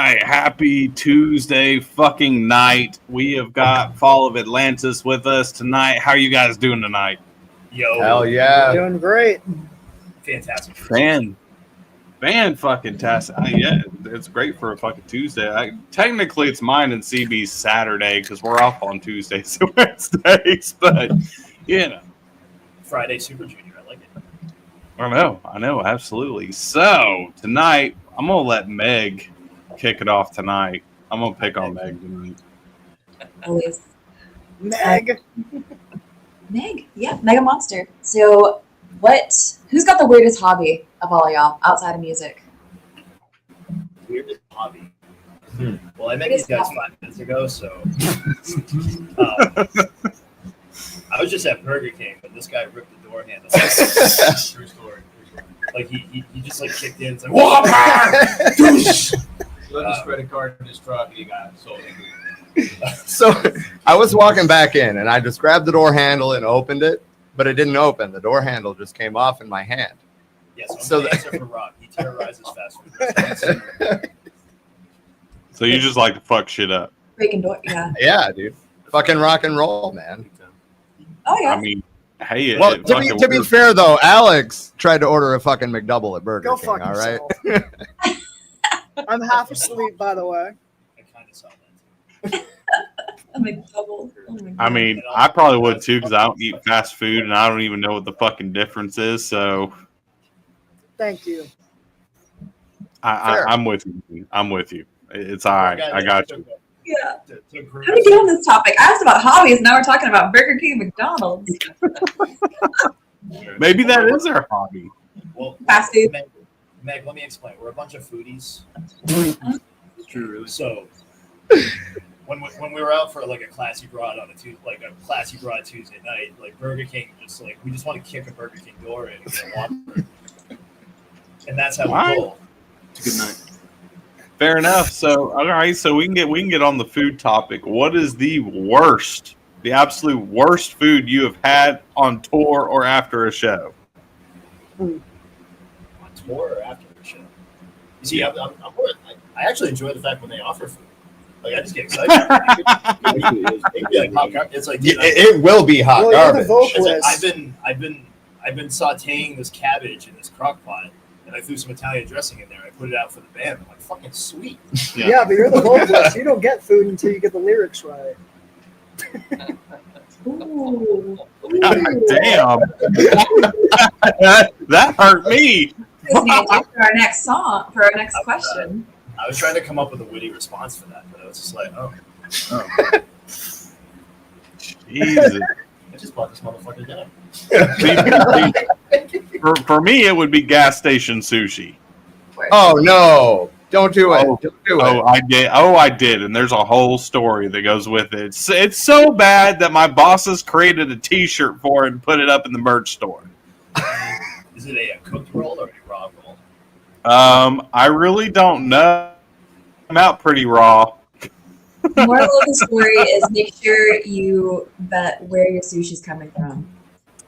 right, happy Tuesday fucking night. We have got Fall of Atlantis with us tonight. How are you guys doing tonight? Yo, hell yeah, doing great. Fantastic. Fan fucking tastic. Yeah, it's great for a fucking Tuesday. Technically, it's mine and CB's Saturday because we're off on Tuesdays and Wednesdays, but you know. Friday Super Junior, I like it. I know, absolutely. So tonight, I'm gonna let Meg kick it off tonight. I'm gonna pick on Meg tonight. Always. Meg. Meg? Yeah, Mega Monster. So who's got the weirdest hobby of all y'all outside of music? Weirdest hobby. Well, I met these guys 5 minutes ago, so I was just at Burger King, but this guy ripped the door handle. True story. Like he just like kicked in. It's like, whoa, douche! Let his credit card in his truck, and he got sold. So I was walking back in, and I just grabbed the door handle and opened it, but it didn't open. The door handle just came off in my hand. Yes, yeah, so I'm the answer for Rob. He terrorizes fast food. So you just like to fuck shit up? Breaking door, yeah. Yeah, dude. Fucking rock and roll, man. Oh yeah. I mean, hey. Well, to be fair though, Alex tried to order a fucking McDouble at Burger Go King. fuck All right. I'm half asleep, by the way. I kind of saw that too. I'm like double. Oh my God. I mean, I probably would too because I don't eat fast food and I don't even know what the fucking difference is. So, Thank you. I'm with you. I'm with you. It's all right. I got you. Yeah. How do we get on this topic? I asked about hobbies. Now we're talking about Burger King and McDonald's. Maybe that is our hobby. Well, Fast food. Meg, let me explain. We're a bunch of foodies. It's true, really. So when we were out for like a classy broad on a Tuesday night, like Burger King, just like we just want to kick a Burger King door in and get a Whopper. And that's how we roll. It's a good night. Fair enough. So, all right. So we can get on the food topic. What is the absolute worst food you have had on tour or after a show? On tour or after a show? You see, I actually enjoy the fact when they offer food. Like I just get excited. It'd be like hot garbage. It's like it will be hot garbage. I've been sautéing this cabbage in this crock pot. And I threw some Italian dressing in there. I put it out for the band. I'm like, fucking sweet. Yeah, but you're the vocalist. You don't get food until you get the lyrics right. Ooh. God damn. That hurt me. For our next song, for our next question. I was trying to come up with a witty response for that, but I was just like, oh. Jesus. I just bought this motherfucker down. For me, it would be gas station sushi. Oh no! Don't do it. Oh, Don't do it. I did, and there's a whole story that goes with it. It's so bad that my bosses created a T-shirt for it and put it up in the merch store. Is it a cooked roll or a raw roll? I really don't know. I'm out pretty raw. The moral of the story is make sure you vet where your sushi's coming from.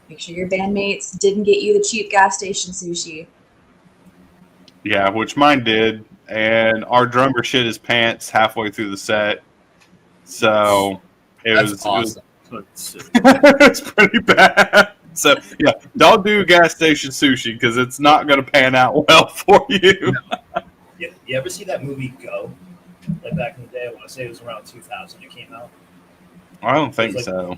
Make sure your bandmates didn't get you the cheap gas station sushi. Yeah, which mine did. And our drummer shit his pants halfway through the set. So it was pretty bad. So yeah, don't do gas station sushi because it's not going to pan out well for you. Yeah, you ever see that movie Go? Like back in the day, I want to say it was around 2000 it came out. I don't think so.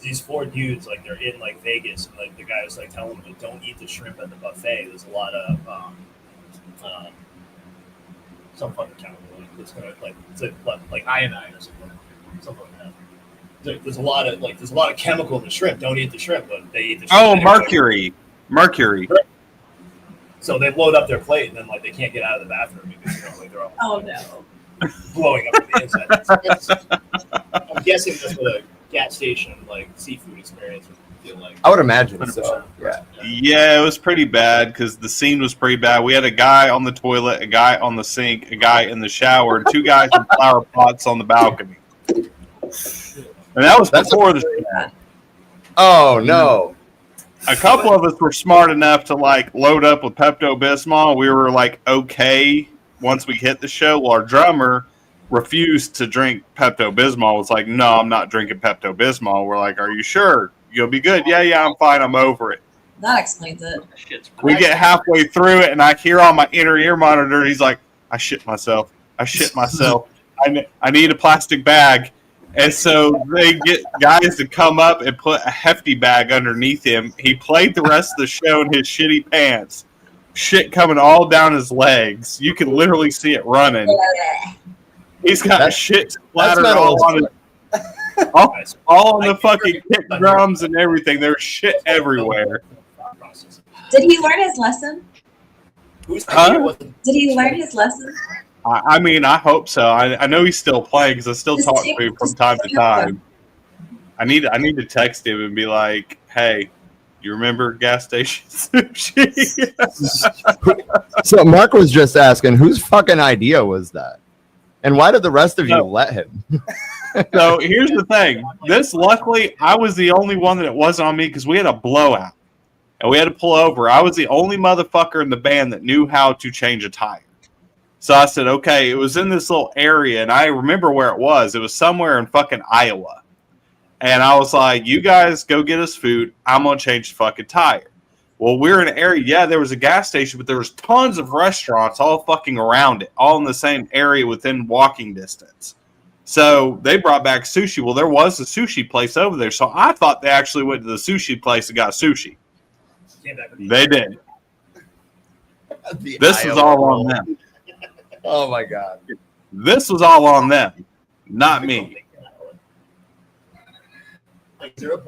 These 4 dudes, like they're in like Vegas, and like the guy was like telling them to don't eat the shrimp at the buffet. There's a lot of some fucking chemical. It's gonna like iodine or something like that. There's a lot of chemical in the shrimp. Don't eat the shrimp, but they eat the shrimp. Oh, mercury. Mercury. So they load up their plate, and then like they can't get out of the bathroom because like they're all blowing up on the inside. I'm guessing that's what a gas station like seafood experience would feel like. I would imagine so. Yeah, it was pretty bad because the scene was pretty bad. We had a guy on the toilet, a guy on the sink, a guy in the shower, and 2 guys in flower pots on the balcony. And that was before the show. Oh no. A couple of us were smart enough to like load up with Pepto-Bismol. We were like okay once we hit the show, our drummer refused to drink Pepto-Bismol. Was like, no, I'm not drinking Pepto-Bismol. We're like, are you sure? You'll be good? Yeah, I'm fine. I'm over it. That explains it. We get halfway through it, and I hear on my inner ear monitor, he's like, I shit myself. I need a plastic bag. And so they get guys to come up and put a hefty bag underneath him. He played the rest of the show in his shitty pants. Shit coming all down his legs. You can literally see it running. He's got shit splattered all on all on the fucking kick drums and everything. There's shit everywhere. Did he learn his lesson? Huh? Did he learn his lesson? I mean, I hope so. I know he's still playing because I still talk to him from time to time. I need to text him and be like, "Hey, you remember gas station sushi?" So Mark was just asking, whose fucking idea was that, and why did the rest of you let him? So here's the thing. Luckily, I was the only one that it wasn't on me because we had a blowout and we had to pull over. I was the only motherfucker in the band that knew how to change a tire. So I said, okay, it was in this little area, and I remember where it was. It was somewhere in fucking Iowa. And I was like, you guys go get us food. I'm going to change the fucking tire. Well, we're in an area, yeah, there was a gas station, but there was tons of restaurants all fucking around it, all in the same area within walking distance. So they brought back sushi. Well, there was a sushi place over there. So I thought they actually went to the sushi place and got sushi. They did. This was all on them. Oh my god. This was all on them, not me. So,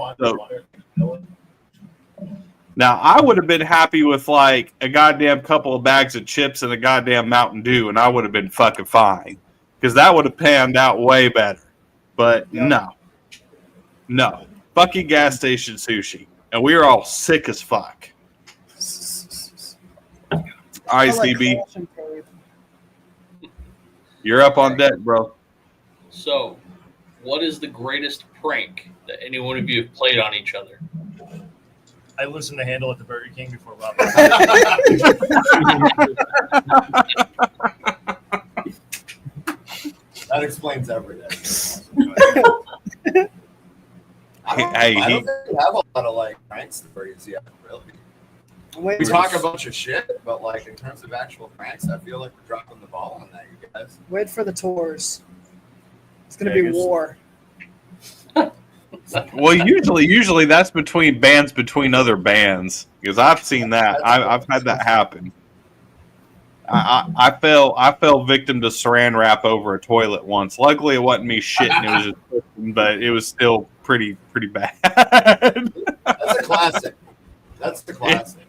now, I would have been happy with like a goddamn couple of bags of chips and a goddamn Mountain Dew, and I would have been fucking fine. Because that would have panned out way better. But no. Fucking gas station sushi. And we were all sick as fuck. All right, CB. You're up on deck, bro. So, what is the greatest prank that any one of you have played on each other? I loosened the handle at the Burger King before Rob. That explains everything. I don't think we have a lot of like prank stories yet, really. We talk a bunch of shit, but like in terms of actual pranks, I feel like we're dropping the ball on that, you guys. Wait for the tours. It's gonna be war. Well, usually that's between bands between other bands because I've seen that. I've had that happen. I fell victim to saran wrap over a toilet once. Luckily, it wasn't me shitting; it was just, but it was still pretty bad. That's a classic. That's the classic.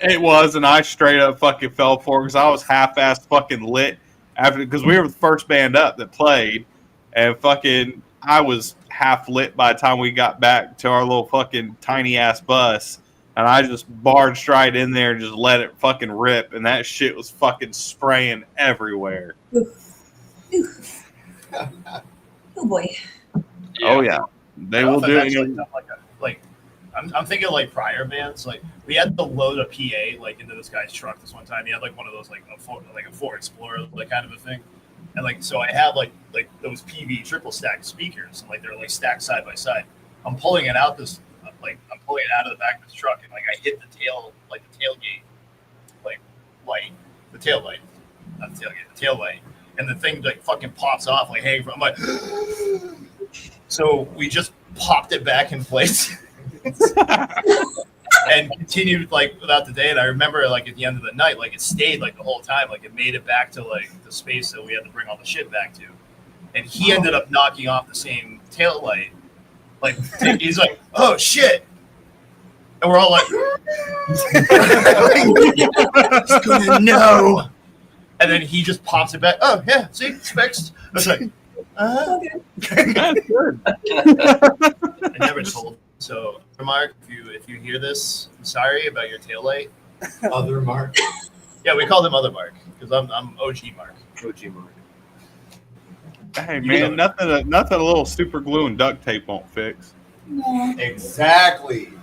It was, and I straight up fucking fell for it because I was half-assed fucking lit because we were the first band up that played, and fucking I was half lit by the time we got back to our little fucking tiny ass bus, and I just barged right in there and just let it fucking rip, and that shit was fucking spraying everywhere. Oof. Oh boy. Yeah. Oh yeah, they will do it. I'm thinking like prior bands. Like we had to load a PA like into this guy's truck this one time. He had like one of those like a Ford Explorer like kind of a thing, and like so I have like those PV triple stack speakers, and like they're like stacked side by side. I'm pulling it out of the back of this truck, and like I hit the tailgate, like light, the tail light, not the tailgate, the tail light, and the thing like fucking pops off like hanging from. I'm like, so we just popped it back in place. And continued like throughout the day, and I remember like at the end of the night, like it stayed like the whole time, like it made it back to like the space that we had to bring all the shit back to, and he ended up knocking off the same tail light. Like he's like, "Oh shit," and we're all like, "He's gonna know," and then he just pops it back. Oh yeah, see, it's fixed. I was like, Okay. That's good. I never told. So, Mark, if you hear this, I'm sorry about your taillight. Other Mark. Yeah, we called him Other Mark because I'm OG Mark. OG Mark. Hey man, nothing a little super glue and duct tape won't fix. No. Exactly.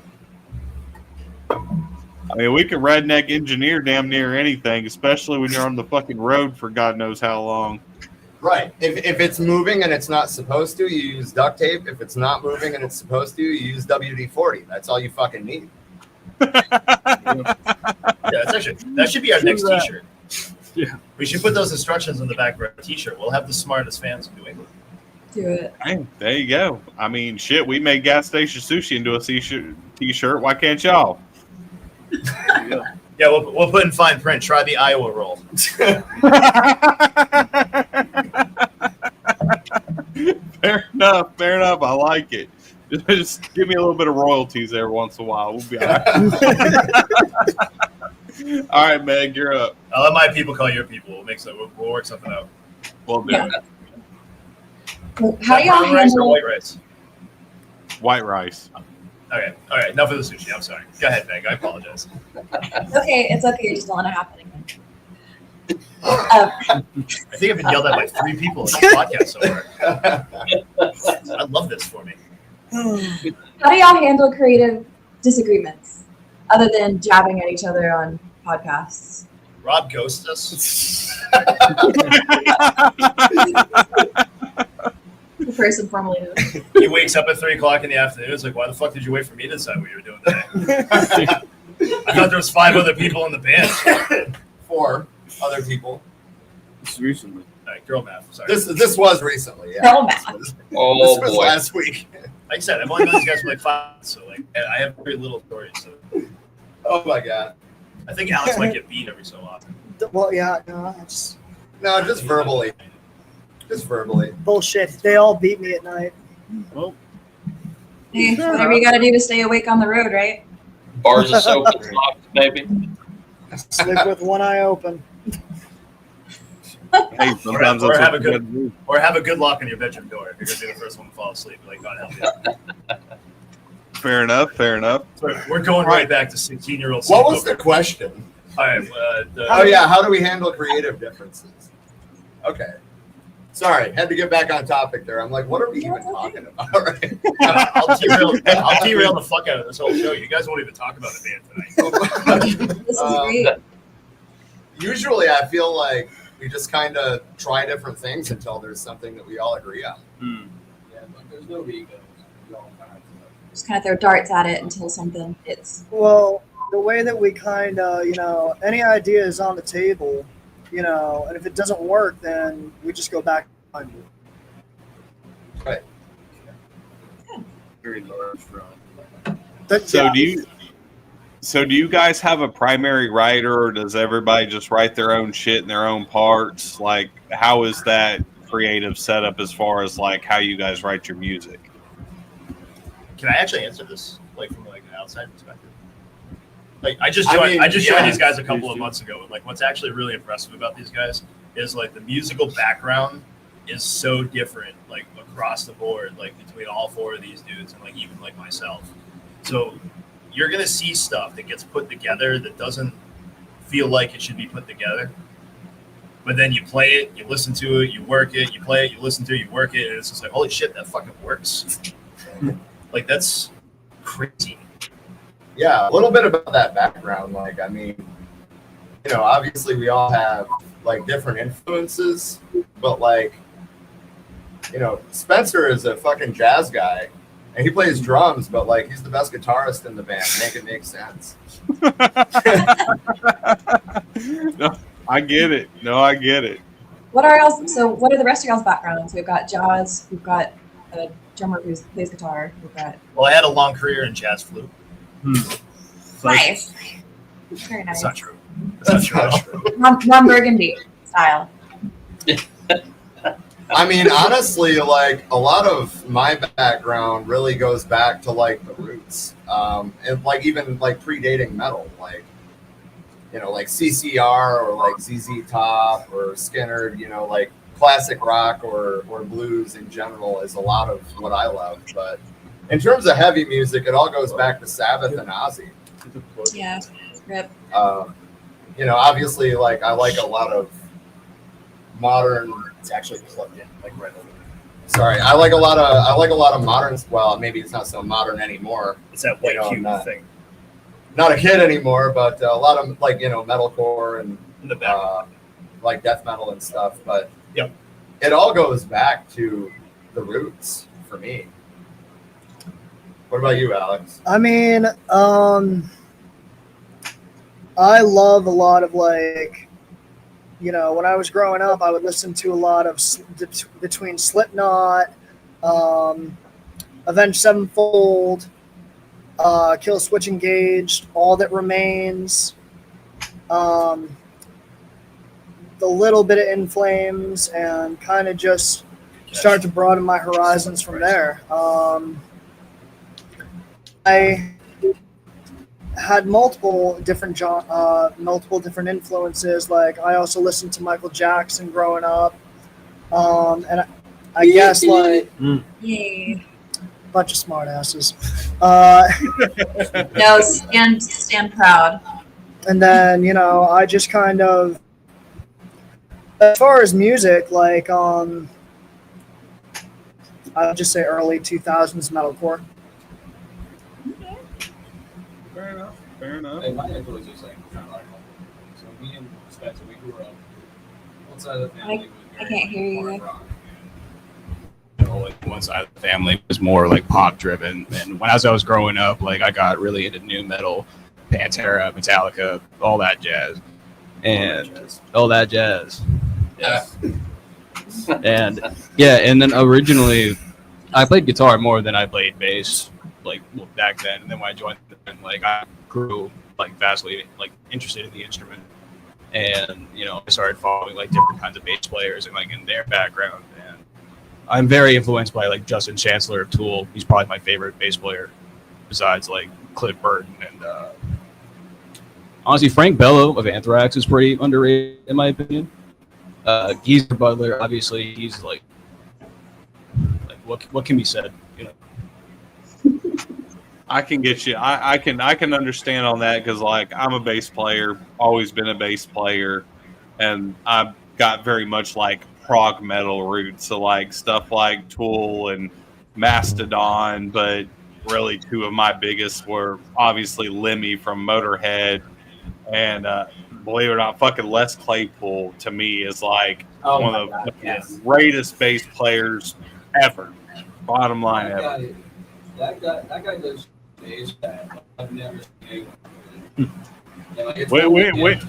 I mean, we can redneck engineer damn near anything, especially when you're on the fucking road for God knows how long. Right. If it's moving and it's not supposed to, you use duct tape. If it's not moving and it's supposed to, you use WD-40. That's all you fucking need. Yeah, that should be our next T-shirt. Yeah. We should put those instructions on the back of our T-shirt. We'll have the smartest fans in New England. Do it. Hey, there you go. I mean, shit, we made gas station sushi into a T-shirt. Why can't y'all? Yeah, we'll put in fine print. Try the Iowa roll. Fair enough. I like it. Just give me a little bit of royalties every once in a while. We'll be all right. All right, Meg, you're up. I'll let my people call your people. We'll work something out. We'll do it. How do y'all Brown rice or handle? white rice? White rice. Okay, all right. Enough of the sushi. I'm sorry. Go ahead, Meg. I apologize. It's okay. You just don't let it happen again. I think I've been yelled at by 3 people in this podcast so far. I love this for me. How do y'all handle creative disagreements other than jabbing at each other on podcasts? Rob ghosts us. The person formerly known. He wakes up at 3 o'clock in the afternoon. It's like, why the fuck did you wait for me to decide what you were doing today? I thought there was 5 other people in the band. 4 other people. Just recently. All right, girl math. Sorry. This was recently. Yeah. Girl math. This Oh was boy. last week. Like I said, I've only known these guys for like 5 months, so like I have very little stories. So Oh my god. I think Alex might get beat every so often. Well, yeah, no, it's No, just verbally. Just verbally. bullshit. They all beat me at night. Well, Hey, whatever you got to do to stay awake on the road, right? Bars of soap and socks, baby. Sleep with one eye open. Hey, sometimes Or that's have what a you good- gotta do. Or have a good lock on your bedroom door if you're gonna be the first one to fall asleep. Like God help you. Fair enough. So we're going right back to 16-year-old. What was the question? All right. Oh yeah, how do we handle creative differences? Okay. Sorry, had to get back on topic there. I'm like, what are we even talking about? Right? I'll derail the fuck out of this whole show. You guys won't even talk about the band tonight. This is great. Usually, I feel like we just kind of try different things until there's something that we all agree on. yeah, but there's no egos. We all kind of- Just kind of throw darts at it until something hits. Well, the way that we kind of, any idea is on the table, and if it doesn't work, then we just go back on it. Very large from. So do you guys have a primary writer, or does everybody just write their own shit in their own parts? Like, how is that creative setup as far as like how you guys write your music? Can I actually answer this like from like an outside perspective? Like I just joined these guys a couple of months ago, and like what's actually really impressive about these guys is like the musical background is so different, like across the board, like between all 4 of these dudes and like even like myself. So you're gonna see stuff that gets put together that doesn't feel like it should be put together. But then you play it, you listen to it, you work it, you play it, you listen to it, you work it, and it's just like, holy shit, that fucking works. Like that's crazy. Yeah, a little bit about that background. Like, I mean, obviously we all have like different influences, but like, Spencer is a fucking jazz guy and he plays drums, but like he's the best guitarist in the band. Make it make sense. No, I get it. What are the rest of y'all's backgrounds? We've got jazz. We've got a drummer who plays guitar. We've got Well, I had a long career in jazz flute. nice. Very nice. That's not true. That's not true. Ron Burgundy style. I mean, honestly, like a lot of my background really goes back to like the roots, and like even like predating metal, like like CCR or like ZZ Top or Skinner, like classic rock or blues in general is a lot of what I love. But in terms of heavy music, it all goes back to Sabbath and Ozzy. Yeah. Rip. Obviously, like I like a lot of modern. It's actually plugged in, like right over there. Sorry, I like a lot of modern. Well, maybe it's not so modern anymore. It's that white cube not- thing. not a kid anymore, but a lot of like metalcore and In the back. like death metal and stuff. But Yep. it all goes back to the roots for me. What about you, Alex? I mean, I love a lot of like, when I was growing up, I would listen to a lot of between Slipknot, Avenged Sevenfold, Kill Switch Engaged, All That Remains, the little bit of In Flames, and kind of just start to broaden my horizons from there. I had multiple different influences. Like I also listened to Michael Jackson growing up, and I guess like Yay. bunch of smart asses. No, stand proud. And then I just kind of, as far as music, like I would just say early 2000s metalcore. Fair enough. Hey, my influence is like kind of like so me and Spencer, we grew up. One side of the family I can't hear you. Like one side of the family was more like pop driven, and as I was growing up, like I got really into nu metal, Pantera, Metallica, all that jazz, and all that jazz. Yeah. And and then originally I played guitar more than I played bass, like back then. And then when I joined, like I grew like vastly like interested in the instrument, and I started following like different kinds of bass players and like in their background. And I'm very influenced by like Justin Chancellor of Tool. He's probably my favorite bass player, besides like Cliff Burton and honestly Frank Bello of Anthrax is pretty underrated in my opinion. Geezer Butler, obviously, he's like what can be said, I can get you. I can understand on that because like I'm a bass player, always been a bass player, and I've got very much like prog metal roots. So like stuff like Tool and Mastodon, but really two of my biggest were obviously Lemmy from Motorhead, and believe it or not, fucking Les Claypool to me is like one of the greatest bass players ever. Bottom line ever. That guy does bass that I've never seen anyone. Wait.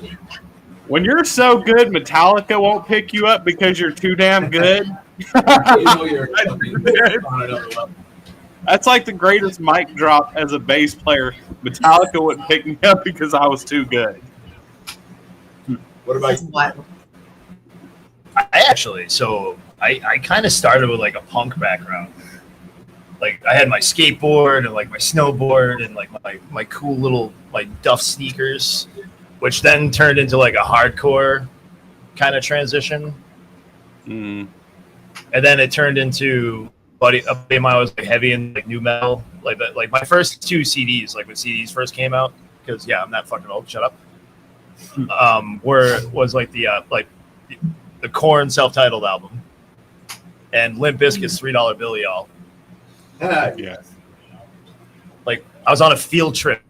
When you're so good, Metallica won't pick you up because you're too damn good. That's like the greatest mic drop as a bass player. Metallica wouldn't pick me up because I was too good. What about you? I kind of started with like a punk background. Like I had my skateboard and like my snowboard and like my cool little like Duff sneakers, which then turned into like a hardcore kind of transition. Mm. And then it turned into a buddy of mine was like heavy in like nu metal, like that. Like my first two CDs, like when CDs first came out, because I'm not fucking old. Shut up. Was like the Korn self-titled album, and Limp Bizkit's $3 Bill Y'all. Yeah. Like I was on a field trip.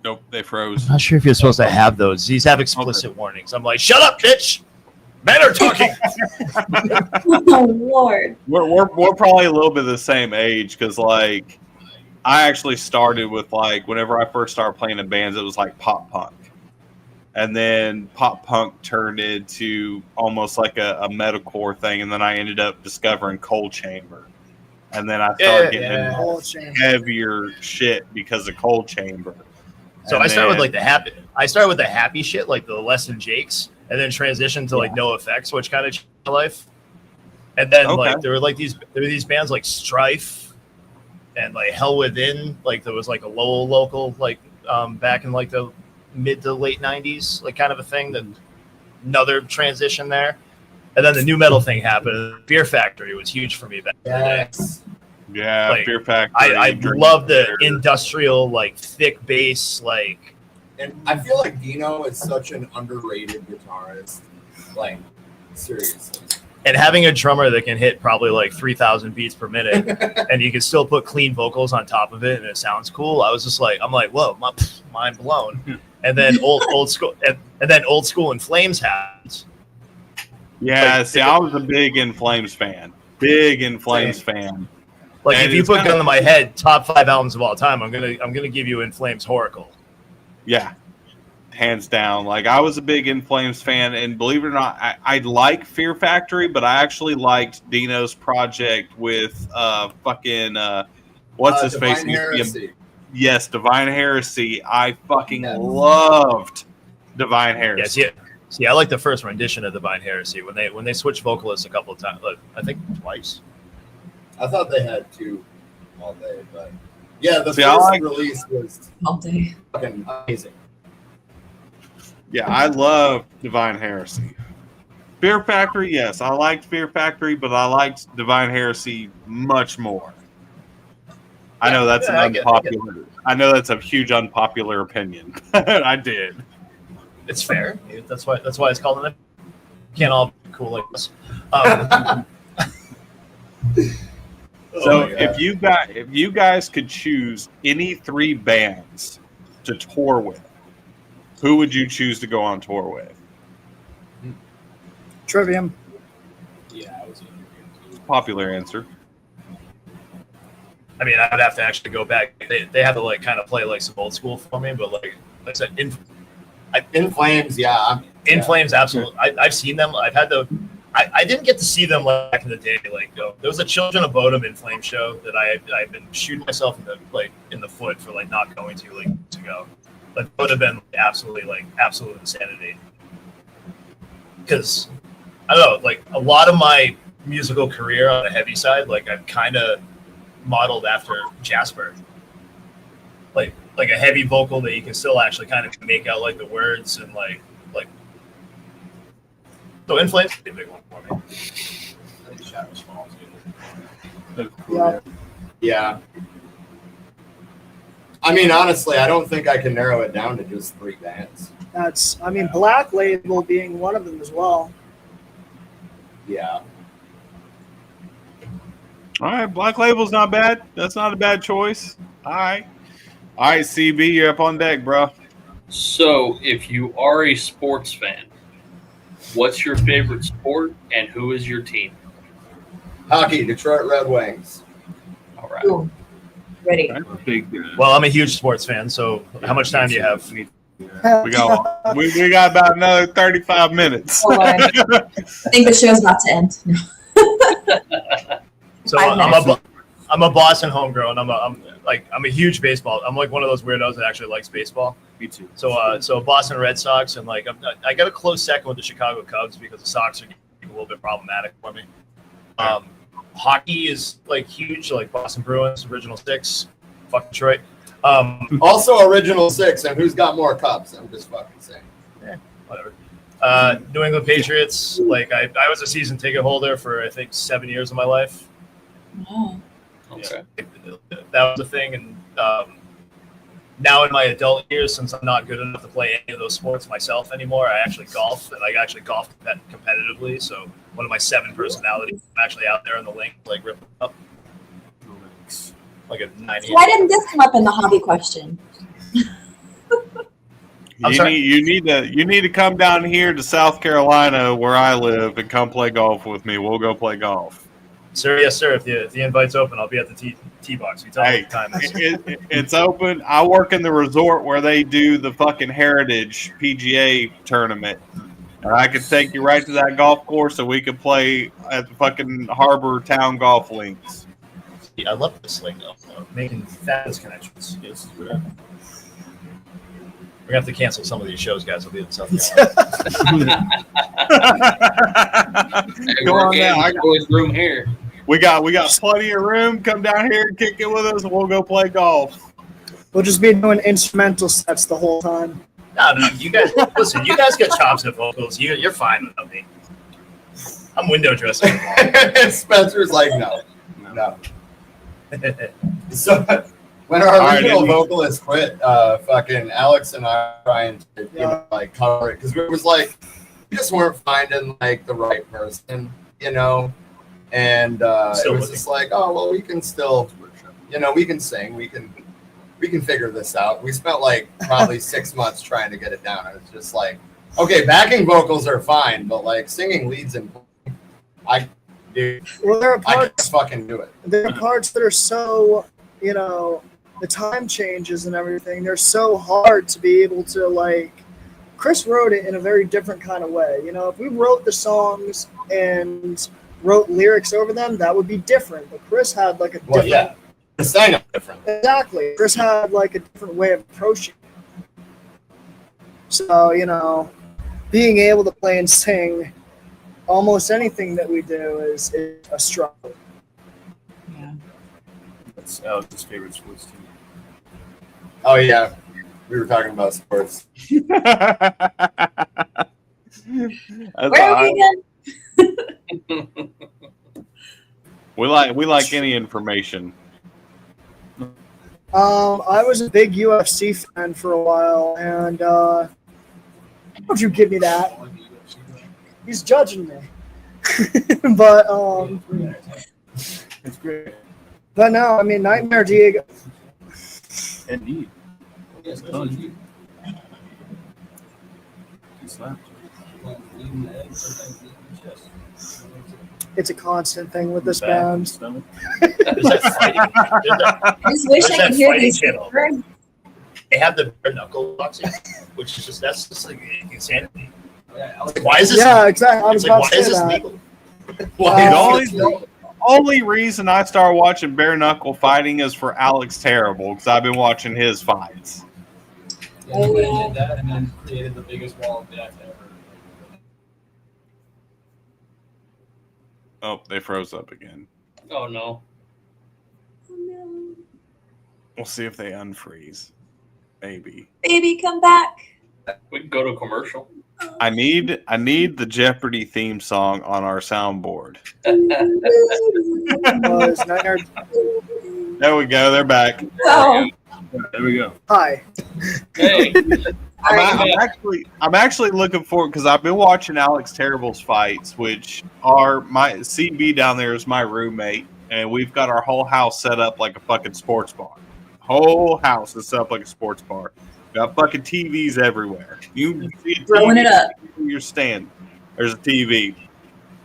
Nope, they froze. I'm not sure if you're supposed to have those. These have explicit warnings. I'm like, shut up, bitch. Men are talking. Oh Lord. We're probably a little bit the same age because like I actually started with like whenever I first started playing in bands, it was like pop punk. And then pop punk turned into almost like a metalcore thing, and then I ended up discovering Cold Chamber. And then I started getting into heavier shit because of Cold Chamber. So I started with like the happy shit, like the Less Than Jakes, and then transitioned to like No Effects, which kind of changed my life. And then like there were these bands like Strife and like Hell Within, like there was like a Lowell local like back in like the mid to late 90s, like kind of a thing. Then another transition there, and then the nu metal thing happened. Beer Factory was huge for me back in the day. Yeah, like, Beer Factory. I love the industrial, like thick bass, like. And I feel like Dino is such an underrated guitarist. Like seriously. And having a drummer that can hit probably like 3,000 beats per minute, and you can still put clean vocals on top of it, and it sounds cool. I was just like, I'm like, whoa, mind blown. And then old school, and then Old School In Flames happens. Yeah, see, I was a big In Flames fan. Big In Flames fan. Like, And if you it's put kinda- gun to my head, top 5 albums of all time, I'm gonna give you In Flames Horacle. Yeah, hands down. Like, I was a big In Flames fan, and believe it or not, I like Fear Factory, but I actually liked Dino's project with what's his Divine face? Heresy. Yes, Divine Heresy. I fucking loved Divine Heresy. Yes, yeah. See, I like the first rendition of Divine Heresy when they switched vocalists a couple of times. I think twice. I thought they had 2 all day, but yeah, the See, I first like- release was All day. fucking amazing. Yeah, I love Divine Heresy. Fear Factory, yes, I liked Fear Factory, but I liked Divine Heresy much more. I know that's I an get it. unpopular. I know that's a huge unpopular opinion. I did. It's fair. That's why it's called an. Can't all be cool like this. So my God. if you guys could choose any 3 bands to tour with, who would you choose to go on tour with? Trivium. Yeah, I was Popular answer. I mean, I would have to actually go back. They have to like kind of play like some old school for me, but like I said, In Flames, yeah. In Flames, absolutely. I've seen them. I've had the. I didn't get to see them back in the day. Like there was a Children of Bodom In Flames show that I've been shooting myself in the foot for like not going to years ago. But it would have been absolute insanity. Because I don't know, like a lot of my musical career on the heavy side, like I've kind of modeled after Jasper. Like a heavy vocal that you can still actually kind of make out like the words and like so In Flames would be a big one for me. I think Shadow's Fall too. Yeah. Yeah. I mean, honestly, I don't think I can narrow it down to just 3 bands. Black Label being one of them as well. Yeah. All right, Black Label's not bad. That's not a bad choice. All right, CB, you're up on deck, bro. So, if you are a sports fan, what's your favorite sport and who is your team? Hockey, Detroit Red Wings. All right. Boom. Ready. Well, I'm a huge sports fan, so how much time do you have? We got we got about another 35 minutes. Oh, I think the show's about to end. No. So 5 minutes. I'm a Boston homegrown. I'm a huge baseball. I'm like one of those weirdos that actually likes baseball. Me too. So Boston Red Sox and like I got a close second with the Chicago Cubs because the Sox are getting a little bit problematic for me. Hockey is like huge, like Boston Bruins, Original Six, fuck Detroit. Also, Original 6, and who's got more cups? I'm just fucking saying. Whatever. New England Patriots. Like I was a season ticket holder for I think 7 years of my life. Oh. Okay. That was a thing, and now in my adult years, since I'm not good enough to play any of those sports myself anymore, I actually golf, and I actually golf competitively. So one of my 7 personalities, I'm actually out there in the link, like ripping up like a 90. Why didn't this come up in the hobby question? I'm sorry? You need to come down here to South Carolina where I live and come play golf with me. We'll go play golf. Sir, yes, sir. If the invite's open, I'll be at the tee box. You tell me Hey, what time is. it's open. I work in the resort where they do the fucking Heritage PGA tournament. And I could take you right to that golf course so we could play at the fucking Harbor Town golf links. I love this link though. Making fabulous connections. Yes, we're gonna have to cancel some of these shows, guys. I'll be in South Carolina. Hey, Go we're on getting now. the boys' room here. We got plenty of room. Come down here and kick it with us, and we'll go play golf. We'll just be doing instrumental sets the whole time. No, you guys listen. You guys got chops at vocals. You're fine without me. I'm window dressing. Spencer's like, no. So when our original vocalist quit, fucking Alex and I were trying to like cover it because it was like we just weren't finding like the right person. you know, and it Still was looking. just like, oh well, we can still, you know, we can sing, we can figure this out. We spent like probably 6 months trying to get it down. It's just like, okay, backing vocals are fine, but like singing leads and Well, there are I can't parts. fucking do it. There are parts that are so, you know, the time changes and everything. They're so hard to be able to like. Chris wrote it in a very different kind of way. You know, if we wrote the songs and wrote lyrics over them, that would be different. But Chris had like a different. Well, yeah, the sang is different. Exactly. Chris had like a different way of approaching it. So, you know, being able to play and sing almost anything that we do is a struggle. Yeah. That's Alex's favorite sports team. Oh yeah, we were talking about sports. Where are we again? We like any information. I was a big UFC fan for a while, and don't you give me that? He's judging me. But It's great. but no, I mean Nightmare Diego. Indeed. Yes, Oh, that's you. It's a constant thing with this band. Is that fighting? I just wish There's I that could hear fighting these. channel. They have the bare knuckle boxing, which is that's just like insanity. Like, why is this? Yeah, exactly. I was It's like, about why to is say this that. legal? The only reason I started watching bare knuckle fighting is for Alex Terrible, because I've been watching his fights. Yeah, he did that and then created the biggest wall of death ever. Oh, they froze up again. Oh no. Oh, no. We'll see if they unfreeze. Maybe. Baby, come back. We can go to a commercial. I need the Jeopardy theme song on our soundboard. Was Nightmare. There we go. They're back. Oh, There we go. Hi. Hey, all right. I'm actually looking forward because I've been watching Alex Terrible's fights, which are my CB down there is my roommate, and we've got our whole house set up like a fucking sports bar. Whole house is set up like a sports bar. Got fucking TVs everywhere. You see a Throwing TV it up. in your stand. There's a TV.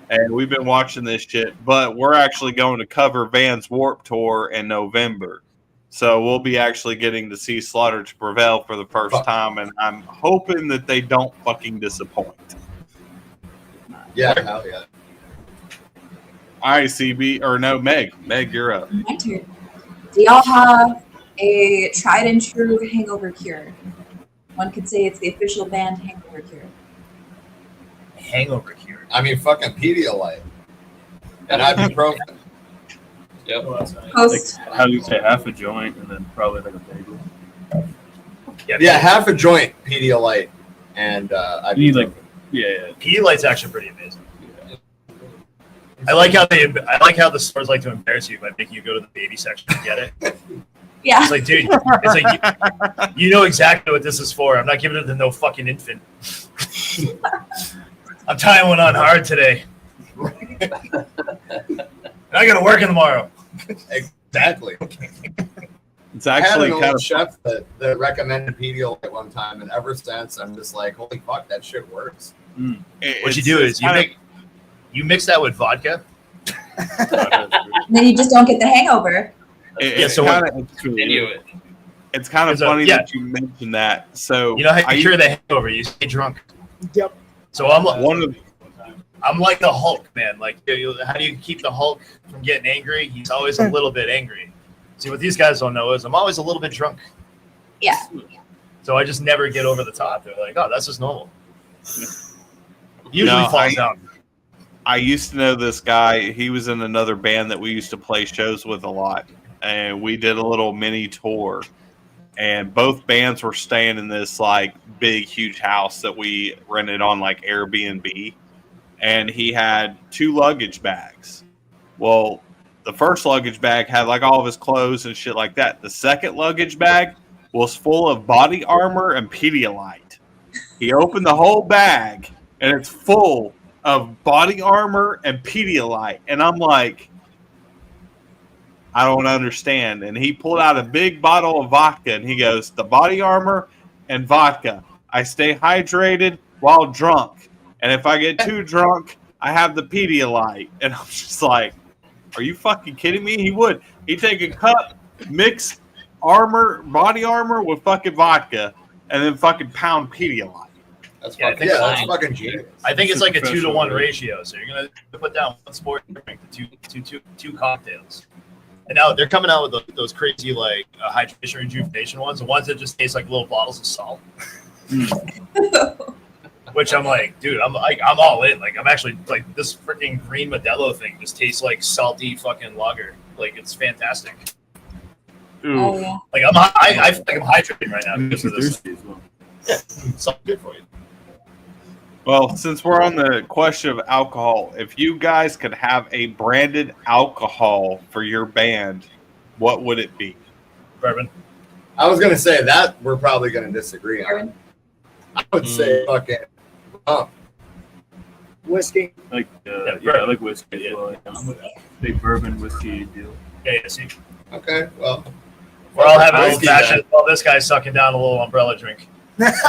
And we've been watching this shit, but we're actually going to cover Van's Warp Tour in November. So we'll be actually getting to see Slaughter to Prevail for the first time, and I'm hoping that they don't fucking disappoint. Yeah, hell yeah. All right, CB, or no, Meg. Meg, you're up. My turn. Do y'all have a tried and true hangover cure? One could say it's the official band hangover cure. Hangover cure. I mean, fucking Pedialyte and ibuprofen. yep. Post. How do you say half a joint and then probably like a bagel? Yeah, half a joint Pedialyte and ibuprofen. Yeah. Pedialyte's actually pretty amazing. I like how the stores like to embarrass you by making you go to the baby section to get it. Yeah. It's like, dude, it's like you know exactly what this is for. I'm not giving it to no fucking infant. I'm tying one on hard today. I gotta work tomorrow. Exactly. It's I had actually an kind old of chef that recommended Pedialyte one time, and ever since I'm just like, holy fuck, that shit works. What you do is you mix that with vodka. And then you just don't get the hangover. It's so kind Continue it. it's kind of It's a- funny yeah. that you mentioned that. So You know how I you cure the hangover? You stay drunk. Yep. So I'm one of like the Hulk, man. Like, how do you keep the Hulk from getting angry? He's always a little bit angry. See, what these guys don't know is I'm always a little bit drunk. Yeah. So I just never get over the top. They're like, oh, that's just normal. Usually No, falls down. I used to know this guy. He was in another band that we used to play shows with a lot. And we did a little mini tour. And both bands were staying in this like big, huge house that we rented on like Airbnb. And he had 2 luggage bags. Well, the first luggage bag had like all of his clothes and shit like that. The second luggage bag was full of body armor and Pedialyte. He opened the whole bag and it's full of body armor and Pedialyte. And I'm like, I don't understand. And he pulled out a big bottle of vodka and he goes, the body armor and vodka. I stay hydrated while drunk. And if I get too drunk, I have the Pedialyte. And I'm just like, are you fucking kidding me? He would. He'd take a cup, mix body armor with fucking vodka, and then fucking pound Pedialyte. That's Yeah, I fucking, think that's so. fucking genius. I think it's like a 2 to 1 Professional. ratio. So you're gonna put down one sport drink to two cocktails. And now they're coming out with those crazy like hydration rejuvenation ones, the ones that just taste like little bottles of salt. Which I'm like, dude, I'm all in. Like I'm actually like this freaking green Modelo thing just tastes like salty fucking lager. Like it's fantastic. Ooh. Oh yeah. Like I feel like I'm hydrating right now because of this. Thirsty as well. Yeah, it's all good for you. Well, since we're on the question of alcohol, if you guys could have a branded alcohol for your band, what would it be? Bourbon. I was gonna say that we're probably gonna disagree on. Bourbon. I would say fucking Whiskey. Like, Yeah, I like whiskey yeah. as well. I'm a big bourbon whiskey deal. Yeah, see. okay, well, We're all having old Whiskey, fashioned while this guy's sucking down a little umbrella drink. nobody's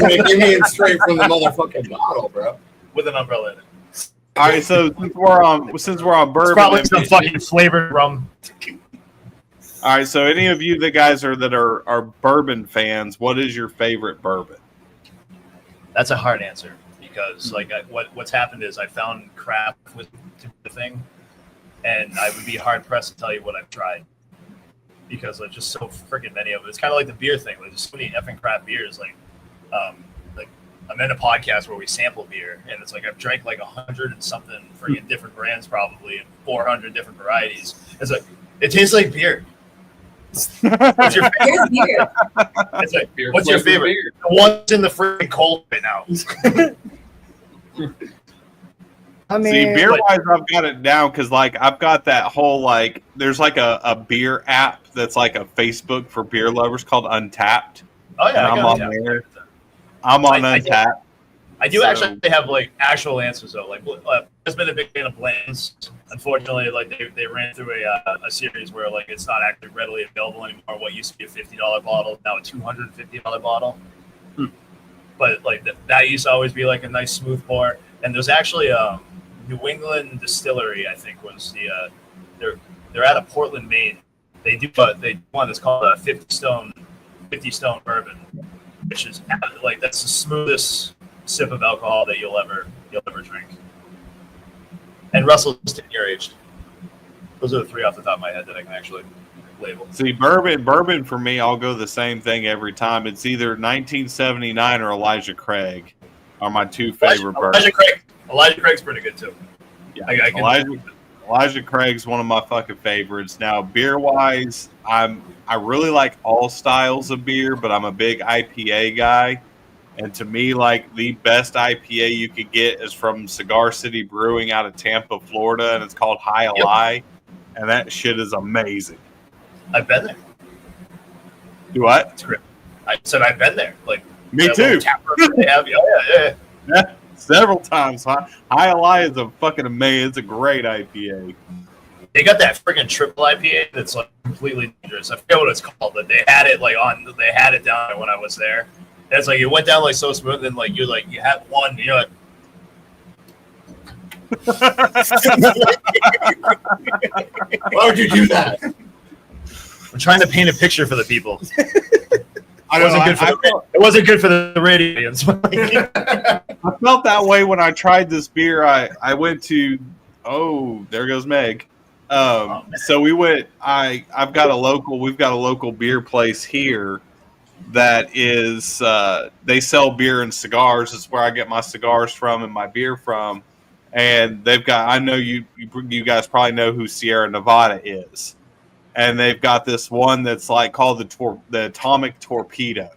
making me straight from the motherfucking bottle, bro. With an umbrella in it. All right, so since we're on It's bourbon, probably some fucking flavored rum. all right. So any of you that are bourbon fans, what is your favorite bourbon? That's a hard answer because like what's happened is I found craft with the thing, and I would be hard pressed to tell you what I've tried because there's just so freaking many of them. It's kind of like the beer thing. Like there's so many effing craft beers. Like I'm in a podcast where we sample beer, and it's like I've drank like 100 and something freaking different brands probably and 400 different varieties. It's like it tastes like beer. What's your favorite? Here's beer. It's like, Beer what's your flavored favorite? beer. The one's in the freaking cold right now. I mean, See, beer wise, I've got it down because like I've got that whole like there's like a beer app that's like a Facebook for beer lovers called Untapped. Oh yeah, And I I'm got on it. there. I'm on I Untapped. I do So- actually have like actual answers though. Like, I've been a big fan of blends. Unfortunately, like they ran through a series where like it's not actually readily available anymore. What used to be a $50 bottle now a $250 bottle. But like that used to always be like a nice smooth pour. And there's actually New England Distillery, I think, was the they're out of Portland, Maine. They do one that's called a 50 stone bourbon, which is like that's the smoothest sip of alcohol that you'll ever drink. And Russell's 10 year aged. Those are the three off the top of my head that I can actually label. See, bourbon for me, I'll go the same thing every time. It's either 1979 or Elijah Craig are my two favorite bourbons. Elijah Craig's pretty good too. Yeah. I can, Elijah Craig's one of my fucking favorites. Now, beer wise, I really like all styles of beer, but I'm a big IPA guy. And to me, like the best IPA you could get is from Cigar City Brewing out of Tampa, Florida, and it's called High Ally, and that shit is amazing. I've been there. Do what? It's great. I said I've been there. Like Me that too. little tap room they have. Yeah. Yeah, several times. High Ally is a fucking amazing. It's a great IPA. They got that freaking triple IPA that's like completely dangerous. I forget what it's called, but they had it they had it down there when I was there. And it's like it went down like so smooth, and like you had one, and you're like, Why would you do that? I'm trying to paint a picture for the people. I don't know. It wasn't good for the radio audience. I felt that way when I tried this beer. I went to there goes Meg. So we went. We've got a local beer place here that is they sell beer and cigars. It's where I get my cigars from and my beer from. And they've got. I know you guys probably know who Sierra Nevada is. And they've got this one that's like called the Atomic Torpedo.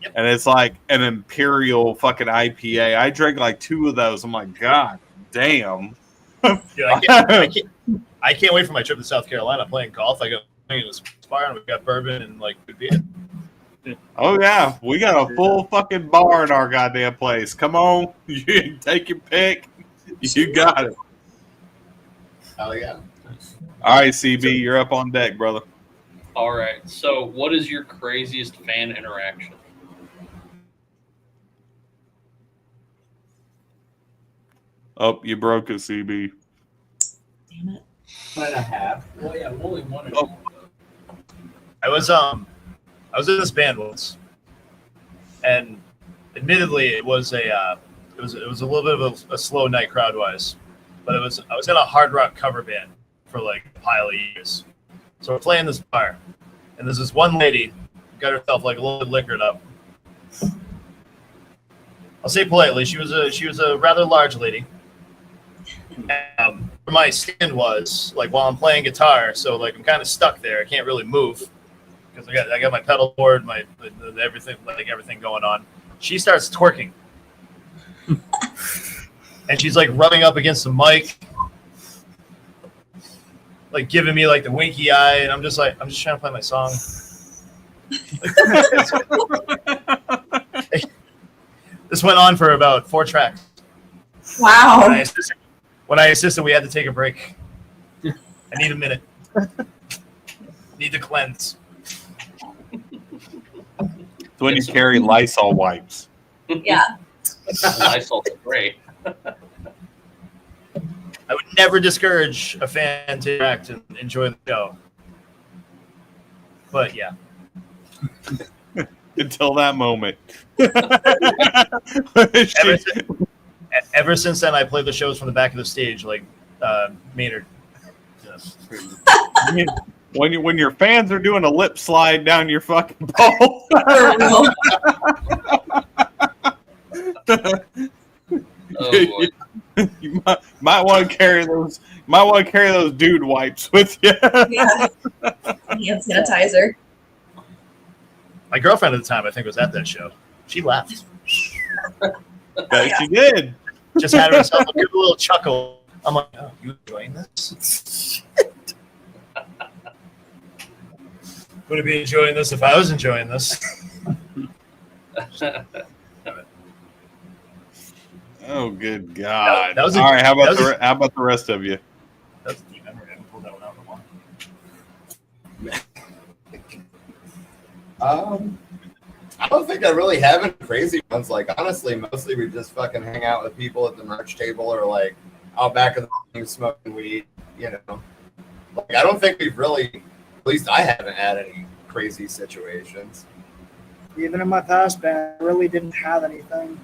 Yep. And it's like an imperial fucking IPA. I drank like 2 of those. I'm like, God damn. Dude, I can't wait for my trip to South Carolina playing golf. I got in this bar and we've got bourbon and like good beer. Oh yeah, we got a full fucking bar in our goddamn place. Come on, you take your pick. You got it. Hell yeah. All right, CB, you're up on deck, brother. All right. So, what is your craziest fan interaction? Oh, you broke it, CB. Damn it. And a half. Well, yeah, only one. Or Oh. I was in this band once, and admittedly, it was a little bit of a slow night crowd wise, but I was in a hard rock cover band for like a pile of years. So we're playing this bar, and there's this one lady who got herself like a little bit liquored up. I'll say politely, she was a rather large lady. Where my stand was like while I'm playing guitar, so like I'm kind of stuck there. I can't really move because I got my pedal board, my everything going on. She starts twerking, and she's like rubbing up against the mic, like giving me like the winky eye, and I'm just trying to play my song. This went on for about 4 tracks. Wow. When I insisted we had to take a break. I need a minute. Need to cleanse. It's when you carry Lysol wipes. Yeah. Lysol spray. I would never discourage a fan to interact and enjoy the show. But yeah. Until that moment. Ever since then, I played the shows from the back of the stage, like Maynard. When your fans are doing a lip slide down your fucking ball. For real. Oh boy. You might want to carry those dude wipes with you. Yeah. Hand sanitizer. My girlfriend at the time, I think, was at that show. She laughed. Bet she did. Just had herself a good little chuckle. I'm like, oh, you enjoying this? Wouldn't be enjoying this if I was enjoying this. Oh, good God! That was all right. How about the rest of you? That's a deep memory. I haven't pulled that one out in a while. I don't think I really have any crazy ones. Like, honestly, mostly we just fucking hang out with people at the merch table or like out back of the room smoking weed, you know. Like, I don't think we've really, at least I haven't had any crazy situations. Even in my past band, I really didn't have anything.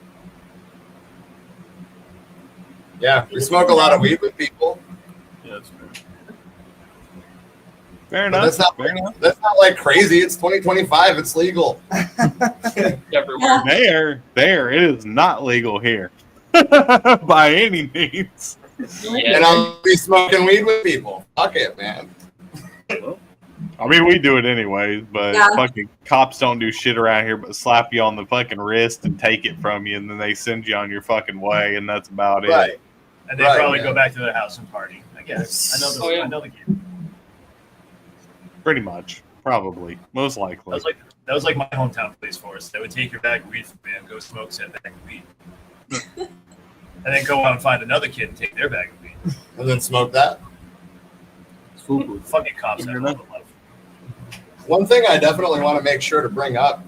Yeah, we smoke a lot of weed with people. Yeah, that's fair. Fair But enough. that's not like crazy. It's 2025. It's legal. Everywhere. There. It is not legal here by any means. Yeah. And I'll be smoking weed with people. Fuck it, man. I mean, we do it anyways, but Yeah. fucking cops don't do shit around here but slap you on the fucking wrist and take it from you, and then they send you on your fucking way, and that's about it. Right. And they Right, probably yeah. go back to their house and party. I guess. I know the, Oh, yeah. I know the game. Pretty much. Probably. Most likely. That was like my hometown place for us. They would take your bag of weed from me and go smoke said bag of weed. And then go out and find another kid and take their bag of weed. And then smoke that. Fucking cops have a lot of love. One thing I definitely want to make sure to bring up,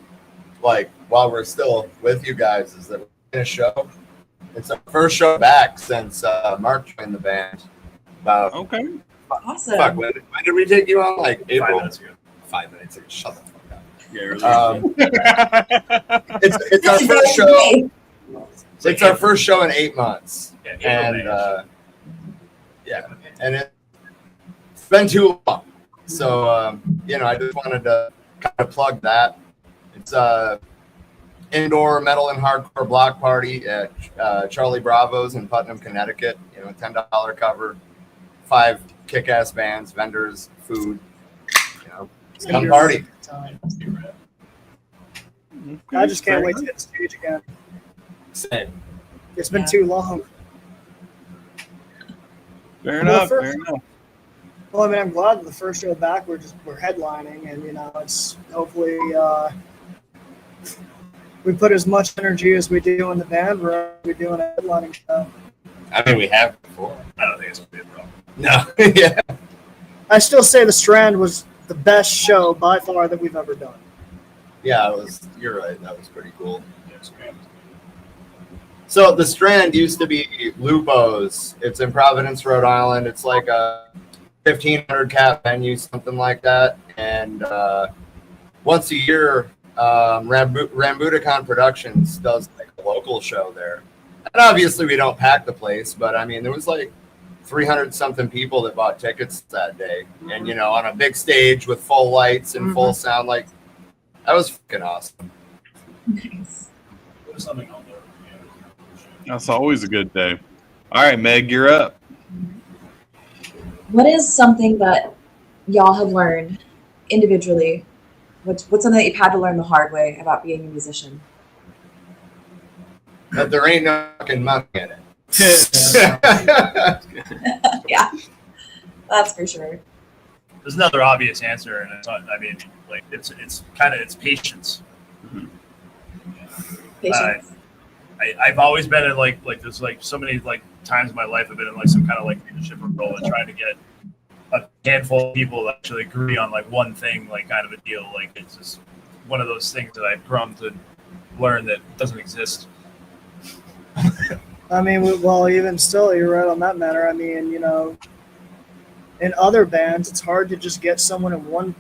like while we're still with you guys, is that we're in a show. It's our first show back since Mark joined the band. About Okay. Awesome. fuck, when did we take you on? Like 5 April. minutes ago. 5 minutes ago. Shut the fuck up. Yeah, It's our first show. It's our first show in 8 months, and and it's been too long. So I just wanted to kind of plug that. It's indoor metal and hardcore block party at Charlie Bravo's in Putnam, Connecticut. $10 cover, 5 kick-ass bands, vendors, food. It's gonna Come be party. a good time. I just can't wait to hit the stage again. Same. It's been Yeah. too long. Fair Well, enough. for- Fair enough. Well, I mean, I'm glad that the first show back we're headlining, and it's hopefully we put as much energy as we do in the band room, we do in a headlining show. I mean, we have before. I don't think it's gonna be a problem. No, yeah. I still say the Strand was the best show by far that we've ever done. Yeah, it was. You're right. That was pretty cool. So the Strand used to be Lupo's. It's in Providence, Rhode Island. It's like a 1,500 cap venue, something like that. And once a year, Rambuticon Productions does like a local show there. And obviously, we don't pack the place, but I mean, there was like 300 something people that bought tickets that day, and you know, on a big stage with full lights and full sound, like that was fucking awesome. Nice. Put something on there. That's always a good day. All right, Meg, you're up. What is something that y'all have learned individually? What's something that you've had to learn the hard way about being a musician? But there ain't no fucking money in it. Yeah, that's for sure. There's another obvious answer, and I mean, like it's patience. Patience. I've always been in like there's like so many like times in my life I've been in like some kind of like leadership role and trying to get a handful of people to actually agree on like one thing, like kind of a deal. Like it's just one of those things that I've grown to learn that doesn't exist. I mean, well, even still, you're right on that matter. I mean, you know, in other bands, it's hard to just get someone in one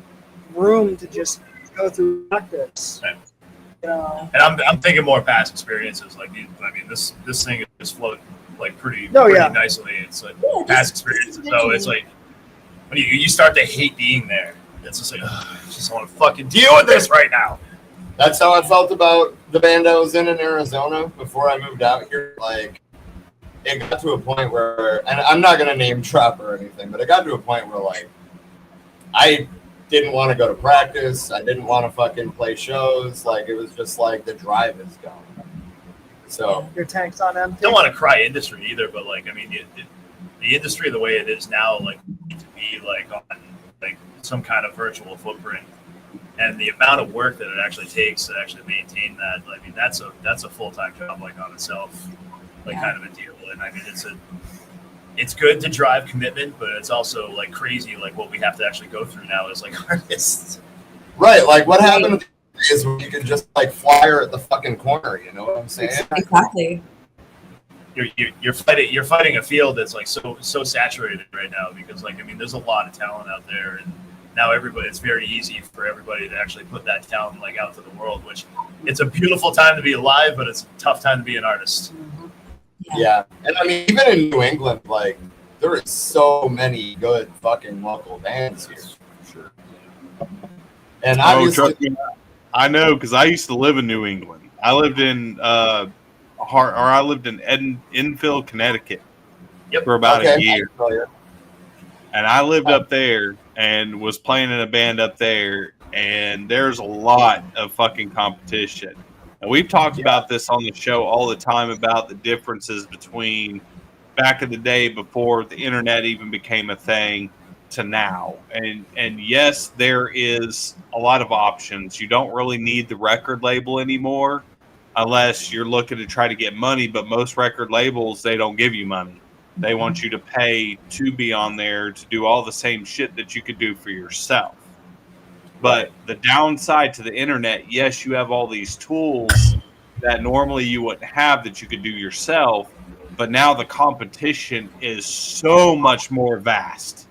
room to just go through practice. Right. You know? And I'm thinking more past experiences. Like I mean, this thing just flowed like pretty yeah. nicely. It's like Yeah, past experiences. So it's like when you start to hate being there, it's just like I just want to fucking deal with this right now. That's how I felt about the band I was in Arizona before I moved out here. Like, it got to a point where, and I'm not going to name drop or anything, but it got to a point where, like, I didn't want to go to practice. I didn't want to fucking play shows. Like, it was just like the drive is gone. So, Your tank's on empty. Don't want to cry industry either, but like I mean, the industry the way it is now, like to be like on like some kind of virtual footprint. And the amount of work that it actually takes to actually maintain that, I mean, that's a full-time job like on itself, like kind of a deal. And I mean, it's good to drive commitment, but it's also like crazy, like what we have to actually go through now as like artists. right, like what happened is when you could just like flyer at the fucking corner, you know what I'm saying? Exactly. You're fighting a field that's like so saturated right now because like I mean, there's a lot of talent out there and. Now it's very easy for everybody to actually put that talent like out to the world, which it's a beautiful time to be alive, but it's a tough time to be an artist. Yeah. And I mean, even in New England, like there is so many good fucking local bands here. Sure. And obviously, trust me, I know because I used to live in New England. I lived in Enfield, Connecticut for about a year. And I lived up there and was playing in a band up there, and there's a lot of fucking competition. And we've talked about this on the show all the time about the differences between back in the day before the internet even became a thing to now. And yes, there is a lot of options. You don't really need the record label anymore unless you're looking to try to get money, but most record labels, they don't give you money. They want you to pay to be on there to do all the same shit that you could do for yourself. But the downside to the internet, yes, you have all these tools that normally you wouldn't have that you could do yourself, but now the competition is so much more vast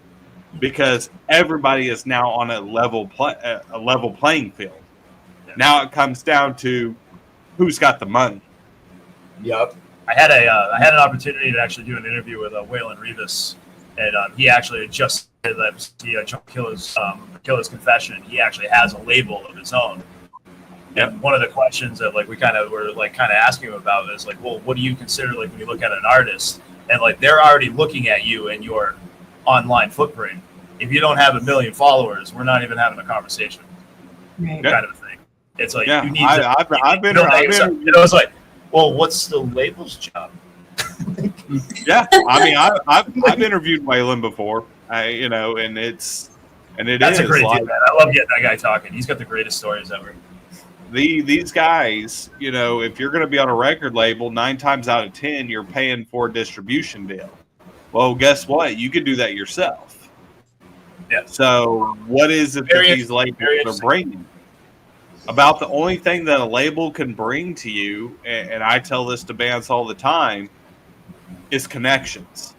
because everybody is now on a level playing field. Now it comes down to who's got the money. Yep. I had an opportunity to actually do an interview with Waylon Revis, and he actually just did that Killer's Confession. He actually has a label of his own. Yep. And one of the questions that like we kind of were like kind of asking him about is like, well, what do you consider like when you look at an artist and like they're already looking at you and your online footprint. If you don't have 1 million followers, we're not even having a conversation. Right. Kind of a thing. It's like Yeah, you need. I've been. It was like. Well, what's the label's job? Yeah, I mean, I've interviewed Waylon before, and it That's is a great like, dude, man. I love getting that guy talking. He's got the greatest stories ever. these guys, you know, if you're going to be on a record label, 9 times out of 10, you're paying for a distribution deal. Well, guess what? You can do that yourself. Yeah. So what is it that these labels are bringing? About the only thing that a label can bring to you, and I tell this to bands all the time, is connections.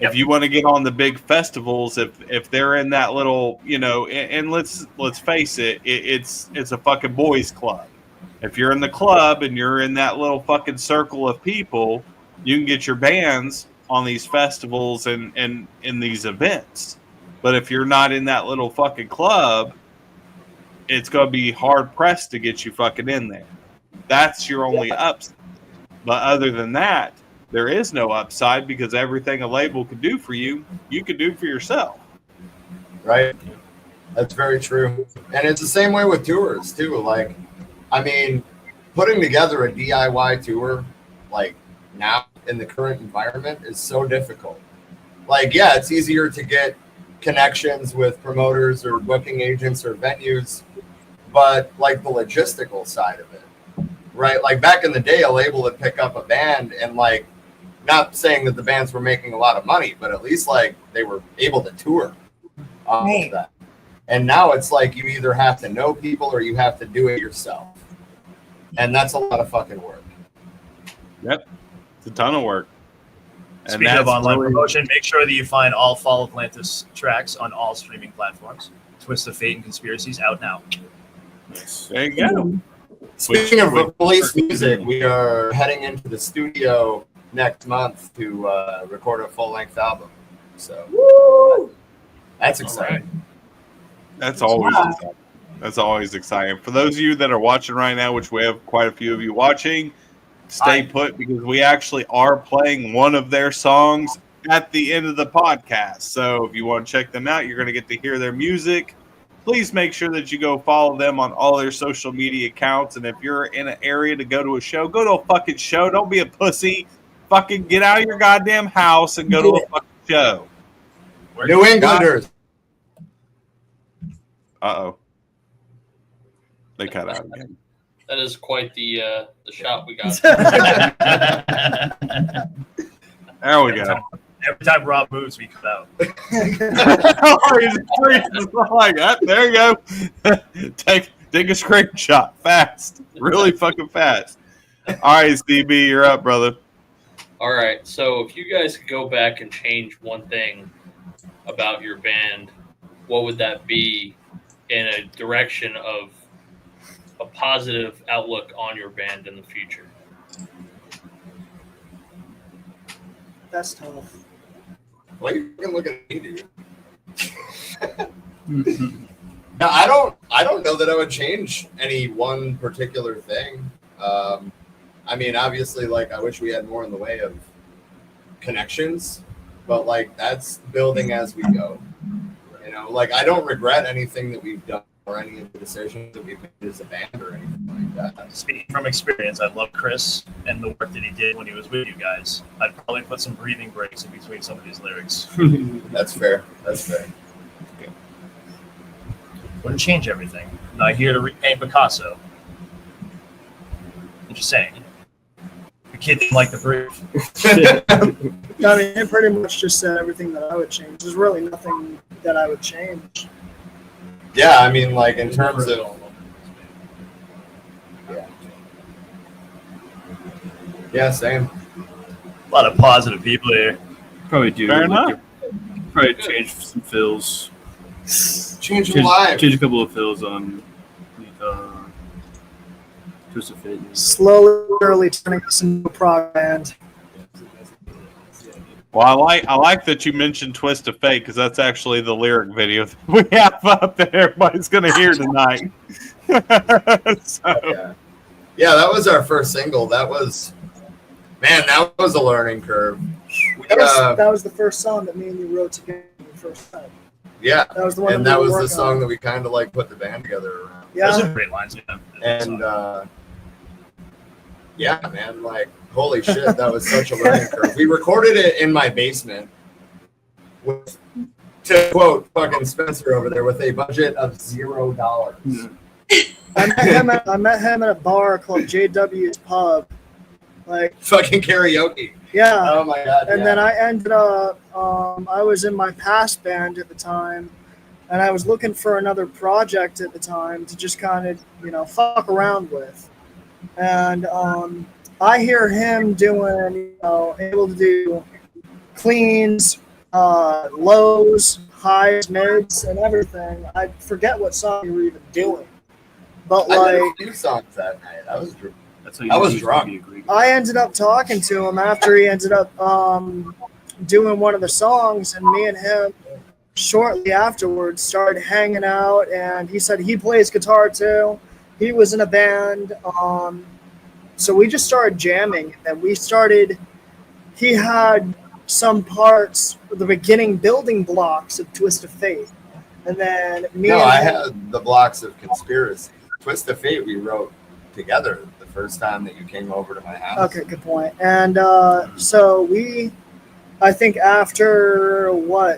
If you want to get on the big festivals, if they're in that little, you know, and let's face it, it's a fucking boys club. If you're in the club and you're in that little fucking circle of people, you can get your bands on these festivals and in these events. But if you're not in that little fucking club, it's going to be hard pressed to get you fucking in there. That's your only upside. But other than that, there is no upside, because everything a label could do for you, you could do for yourself. Right. That's very true. And it's the same way with tours too. Like, I mean, putting together a DIY tour, like now in the current environment, is so difficult. Like, yeah, it's easier to get connections with promoters or booking agents or venues, but like the logistical side of it, right? Like back in the day, a label would pick up a band and, like, not saying that the bands were making a lot of money, but at least like they were able to tour off of that. And now it's like you either have to know people or you have to do it yourself. And that's a lot of fucking work. Yep. It's a ton of work. Speaking of online promotion, make sure that you find all Fall of Atlantis tracks on all streaming platforms. Twist of Fate and Conspiracies out now. There you go. Speaking of release music, we are heading into the studio next month to record a full-length album. So that's exciting. That's always exciting. That's always exciting. For those of you that are watching right now, which we have quite a few of you watching, stay put, because we actually are playing one of their songs at the end of the podcast. So if you want to check them out, you're going to get to hear their music. Please make sure that you go follow them on all their social media accounts. And if you're in an area to go to a show, go to a fucking show. Don't be a pussy. Fucking get out of your goddamn house and go to a fucking show. New Englanders. Uh-oh. They cut out again. That is quite the shot we got. There we go. Every time Rob moves, we cut out. Like that. There you go. Take a screenshot fast, really fucking fast. All right, CB, you're up, brother. All right. So if you guys could go back and change one thing about your band, what would that be in a direction of a positive outlook on your band in the future? That's tough. Well, you can look at me, dude. No, I don't know that I would change any one particular thing. I mean, obviously, like, I wish we had more in the way of connections, but like that's building as we go. You know, like I don't regret anything that we've done or any of the decisions that we've made as a band or anything like that. Speaking from experience, I love Chris and the work that he did when he was with you guys. I'd probably put some breathing breaks in between some of these lyrics. That's fair. That's fair. Okay. Wouldn't change everything. I'm not here to repaint Picasso. I'm just saying. The kid didn't like the brief. I mean, it pretty much just said everything that I would change. There's really nothing that I would change. Yeah, I mean, like in terms of yeah, same. A lot of positive people here. Probably do. Fair enough. Probably change some fills. Change live. Change a couple of fills on Twist of Fate. Slowly turning this into a prog band. Well, I like that you mentioned Twist of Fate, because that's actually the lyric video that we have up that everybody's going to hear tonight. So. Yeah, that was our first single. That was a learning curve. That was the first song that me and you wrote together the first time. Yeah, that was the one. And that was the song that we kind of like put the band together around. Yeah, those are great lines. Yeah. And yeah, man, like holy shit, that was such a learning curve. We recorded it in my basement with, to quote fucking Spencer over there, with a budget of $0. I met him at a bar called JW's Pub. Like Fucking karaoke. yeah. Oh my god. And yeah. then I ended up, I was in my past band at the time, and I was looking for another project at the time to just kind of, fuck around with. And I hear him doing, able to do cleans, lows, highs, mids, and everything. I forget what song you were even doing. But I did a like, few songs that night. That's how you I was know drunk. you agree. I ended up talking to him after he ended up doing one of the songs, and me and him shortly afterwards started hanging out, and he said he plays guitar too. He was in a band, so we just started jamming, and he had some parts, the beginning building blocks of Twist of Fate, and then me No, and I him, had the blocks of Conspiracy. Twist of Fate we wrote together the first time that you came over to my house. okay, good point. And so I think after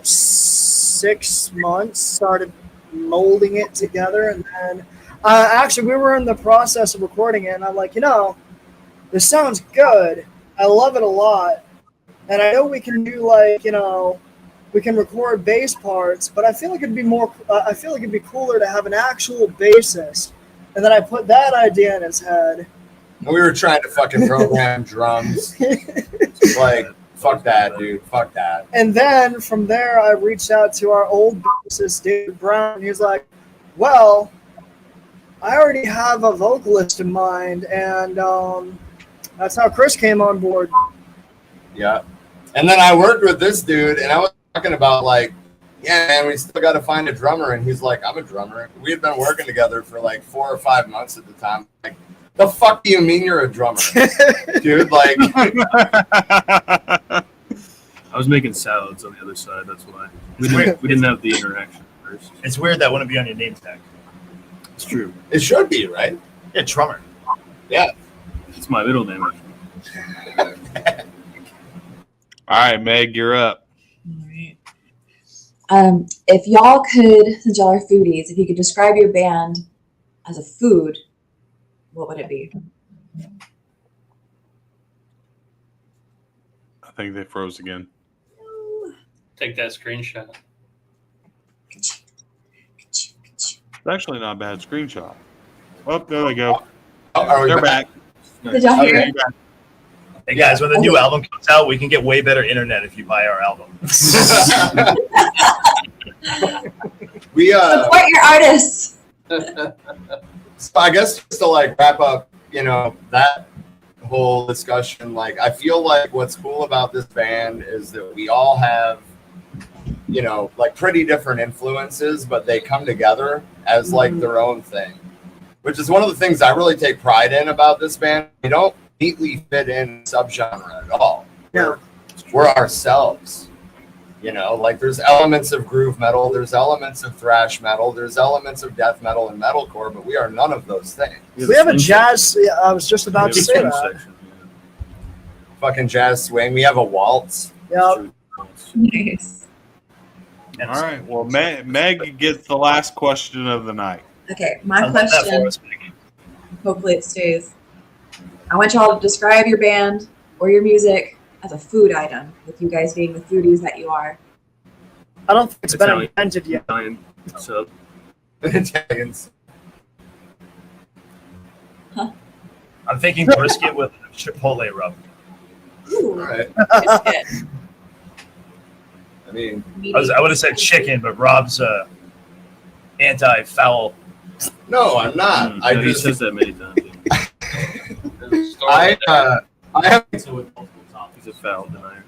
6 months, started molding it together, and then actually we were in the process of recording it, and I'm like, this sounds good. I love it a lot, and I know we can do we can record bass parts, but I feel like it'd be more. I feel like it'd be cooler to have an actual bassist, and then I put that idea in his head. And we were trying to fucking program drums. Like, fuck that, dude. Fuck that. And then from there, I reached out to our old bassist, David Brown, and he's like, well, I already have a vocalist in mind, and that's how Chris came on board. Yeah. And then I worked with this dude, and I was talking about, like, yeah, man, we still got to find a drummer. And he's like, I'm a drummer. We had been working together for like 4 or 5 months at the time. Like, the fuck do you mean you're a drummer? Dude, like. I was making salads on the other side. That's why we didn't have the interaction first. It's weird that wouldn't be on your name tag. It's true. It should be, right? Yeah, drummer. Yeah. It's my middle name. All right, Meg, you're up. If y'all could, since y'all are foodies, if you could describe your band as a food, what would it be? I think they froze again. Take that screenshot. It's actually not a bad screenshot. Oh, there they go. Are we They're back. Did y'all hear it? Hey guys, when the new album comes out, we can get way better internet if you buy our album. We Support your artists. So I guess just to like wrap up, that whole discussion, like I feel like what's cool about this band is that we all have, like pretty different influences, but they come together as like their own thing, which is one of the things I really take pride in about this band. We don't neatly fit in subgenre at all. Yeah. We're ourselves. Like there's elements of groove metal, there's elements of thrash metal, there's elements of death metal and metalcore, but we are none of those things. We have a jazz. Yeah, I was just about to say that. Section, Fucking jazz swing. We have a waltz. Yep. Nice. All right. Well, Meg gets the last question of the night. Okay, my Unlock that for question, us, Meg. hopefully it stays. I want y'all to describe your band or your music as a food item, with you guys being the foodies that you are. I don't think it's been Italian. invented yet. Italian sub. Italians. I'm thinking brisket with chipotle rub. Ooh, All right. biscuit. I mean, I would have said chicken, but Rob's anti-foul. no, I'm not. I he just, says that many times. I have. Pizza with multiple toppings. He's a foul denier.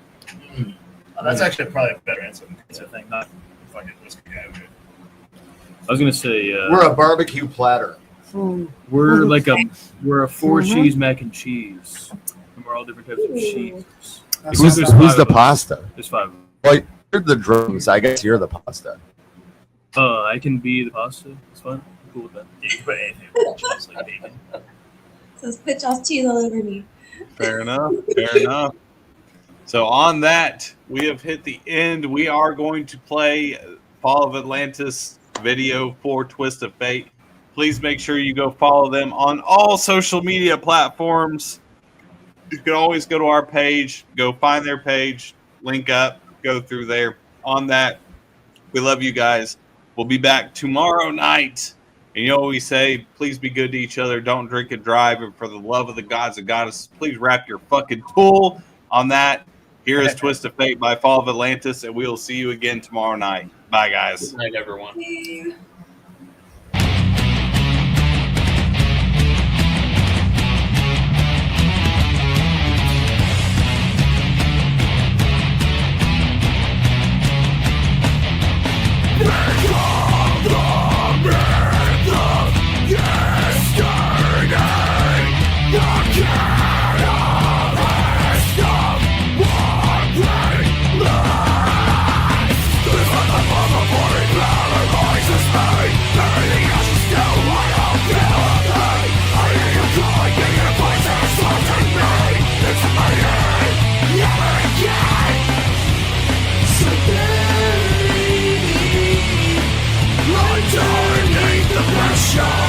That's actually probably a better answer than pizza thing, not fucking whiskey guy. Okay. I was gonna say We're a barbecue platter. we're a 4-cheese mac and cheese. And we're all different types of cheeses. Who's There's the 5 of us. pasta? There's 5. Well, you're the drums. I guess you're the pasta. I can be the pasta. It's fine. I'm cool with that. Yeah, you can put anything. Just like bacon. So spit y'all's cheese all over me. Fair enough. Fair enough. So on that, we have hit the end. We are going to play Fall of Atlantis video for Twist of Fate. Please make sure you go follow them on all social media platforms. You can always go to our page, go find their page, link up, go through there. On that, we love you guys. We'll be back tomorrow night. And you know what we say, please be good to each other. Don't drink and drive. And for the love of the gods and goddesses, please wrap your fucking tool. On that, here is Twist of Fate by Fall of Atlantis, and we'll see you again tomorrow night. Bye, guys. Good night, everyone. Underneath the pressure